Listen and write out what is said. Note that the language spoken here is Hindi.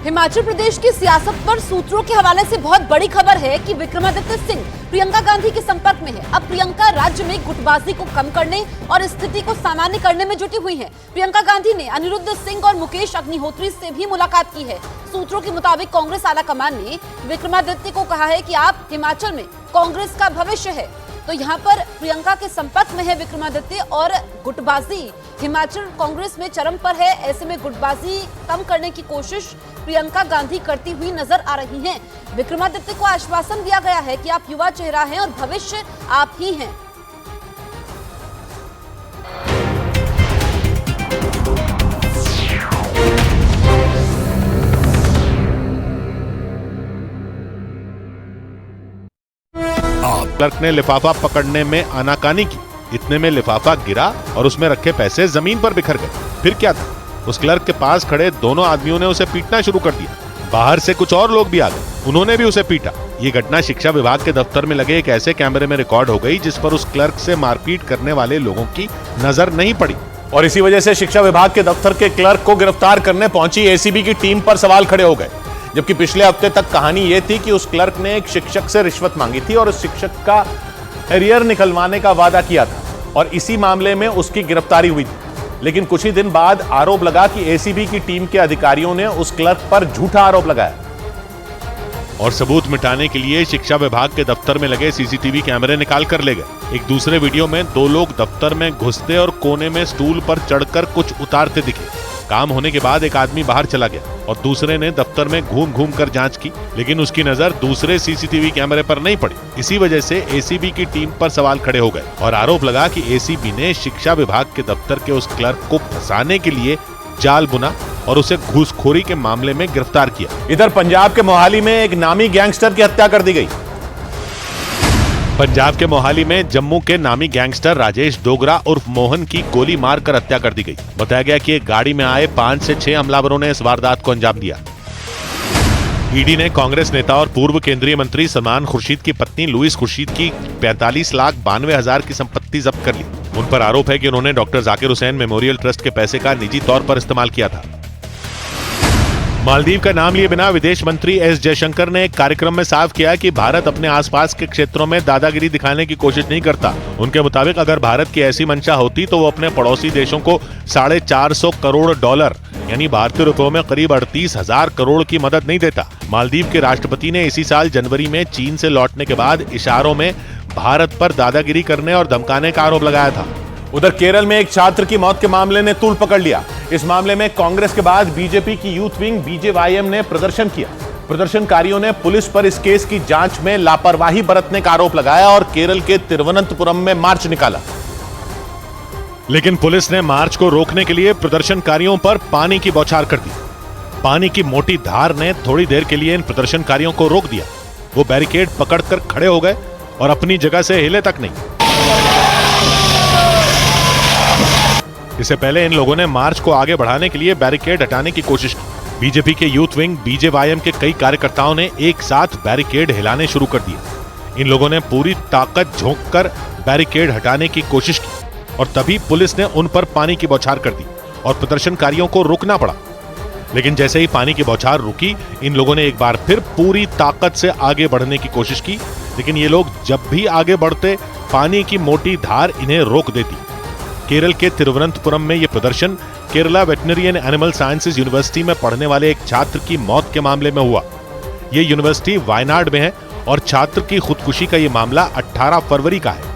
हिमाचल प्रदेश की सियासत पर सूत्रों के हवाले से बहुत बड़ी खबर है कि विक्रमादित्य सिंह प्रियंका गांधी के संपर्क में है। अब प्रियंका राज्य में गुटबाजी को कम करने और स्थिति को सामान्य करने में जुटी हुई हैं। प्रियंका गांधी ने अनिरुद्ध सिंह और मुकेश अग्निहोत्री से भी मुलाकात की है। सूत्रों के मुताबिक कांग्रेस आलाकमान ने विक्रमादित्य को कहा है कि आप हिमाचल में कांग्रेस का भविष्य है, तो यहाँ पर प्रियंका के संपर्क में है विक्रमादित्य। और गुटबाजी हिमाचल कांग्रेस में चरम पर है। ऐसे में गुटबाजी कम करने की कोशिश प्रियंका गांधी करती हुई नजर आ रही हैं। विक्रमादित्य को आश्वासन दिया गया है कि आप युवा चेहरा हैं और भविष्य आप ही हैं। क्लर्क ने लिफाफा पकड़ने में आनाकानी की। इतने में लिफाफा गिरा और उसमें रखे पैसे जमीन पर बिखर गए। फिर क्या था, उस क्लर्क के पास खड़े दोनों आदमियों ने उसे पीटना शुरू कर दिया। बाहर से कुछ और लोग भी आ गए, उन्होंने भी उसे पीटा। ये घटना शिक्षा विभाग के दफ्तर में लगे एक ऐसे कैमरे में रिकॉर्ड हो गई जिस पर उस क्लर्क से मारपीट करने वाले लोगों की नजर नहीं पड़ी। और इसी वजह से शिक्षा विभाग के दफ्तर के क्लर्क को गिरफ्तार करने पहुंची एसीबी की टीम पर सवाल खड़े हो गए। जबकि पिछले हफ्ते तक कहानी यह थी कि उस क्लर्क ने एक शिक्षक से रिश्वत मांगी थी और उस शिक्षक का एरियर निकलवाने का वादा किया था और इसी मामले में उसकी गिरफ्तारी हुई थी। लेकिन कुछ ही दिन बाद आरोप लगा कि एसीबी की टीम के अधिकारियों ने उस क्लर्क पर झूठा आरोप लगाया और सबूत मिटाने के लिए शिक्षा विभाग के दफ्तर में लगे सीसीटीवी कैमरे निकाल कर ले गए। एक दूसरे वीडियो में दो लोग दफ्तर में घुसते और कोने में स्टूल पर चढ़कर कुछ उतारते दिखे। काम होने के बाद एक आदमी बाहर चला गया और दूसरे ने दफ्तर में घूम घूम कर जांच की, लेकिन उसकी नजर दूसरे सीसीटीवी कैमरे पर नहीं पड़ी। इसी वजह से एसीबी की टीम पर सवाल खड़े हो गए और आरोप लगा कि एसीबी ने शिक्षा विभाग के दफ्तर के उस क्लर्क को फंसाने के लिए जाल बुना और उसे घूसखोरी के मामले में गिरफ्तार किया। इधर पंजाब के मोहाली में एक नामी गैंगस्टर की हत्या कर दी गई। पंजाब के मोहाली में जम्मू के नामी गैंगस्टर राजेश डोगरा उर्फ मोहन की गोली मारकर हत्या कर दी गई। बताया गया कि एक गाड़ी में आए 5 से 6 हमलावरों ने इस वारदात को अंजाम दिया। ईडी ने कांग्रेस नेता और पूर्व केंद्रीय मंत्री सलमान खुर्शीद की पत्नी लुईस खुर्शीद की 45,92,000 की संपत्ति जब्त कर ली। उन पर आरोप है कि उन्होंने doctor Zakir Hussain memorial trust के पैसे का निजी तौर पर इस्तेमाल किया था। मालदीव का नाम लिए बिना विदेश मंत्री एस जयशंकर ने एक कार्यक्रम में साफ किया कि भारत अपने आसपास के क्षेत्रों में दादागिरी दिखाने की कोशिश नहीं करता। उनके मुताबिक अगर भारत की ऐसी मंशा होती तो वो अपने पड़ोसी देशों को $450 करोड़ यानी भारतीय रुपयों में करीब 38,000 करोड़ की मदद नहीं देता। मालदीव के राष्ट्रपति ने इसी साल जनवरी में चीन से लौटने के बाद इशारों में भारत पर दादागिरी करने और धमकाने का आरोप लगाया था। उधर केरल में एक छात्र की मौत के मामले ने तूल पकड़ लिया। इस मामले में कांग्रेस के बाद बीजेपी की यूथ विंग बीजेवाईएम ने प्रदर्शन किया। प्रदर्शनकारियों ने पुलिस पर इस केस की जांच में लापरवाही बरतने का आरोप लगाया और केरल के तिरुवनंतपुरम में मार्च निकाला। लेकिन पुलिस ने मार्च को रोकने के लिए प्रदर्शनकारियों पर पानी की बौछार कर दी। पानी की मोटी धार ने थोड़ी देर के लिए इन प्रदर्शनकारियों को रोक दिया। वो बैरिकेड पकड़कर खड़े हो गए और अपनी जगह से हिले तक नहीं। इससे पहले इन लोगों ने मार्च को आगे बढ़ाने के लिए बैरिकेड हटाने की कोशिश की। बीजेपी के यूथ विंग बीजेवाईएम के कई कार्यकर्ताओं ने एक साथ बैरिकेड हिलाने शुरू कर दिए। इन लोगों ने पूरी ताकत झोंककर बैरिकेड हटाने की कोशिश की और तभी पुलिस ने उन पर पानी की बौछार कर दी और प्रदर्शनकारियों को रुकना पड़ा। लेकिन जैसे ही पानी की बौछार रुकी, इन लोगों ने एक बार फिर पूरी ताकत से आगे बढ़ने की कोशिश की, लेकिन ये लोग जब भी आगे बढ़ते पानी की मोटी धार इन्हें रोक देती। केरल के तिरुवनंतपुरम में यह प्रदर्शन Kerala veterinary and animal sciences university में पढ़ने वाले एक छात्र की मौत के मामले में हुआ। यह यूनिवर्सिटी वायनाड में है और छात्र की खुदकुशी का यह मामला 18 फरवरी का है।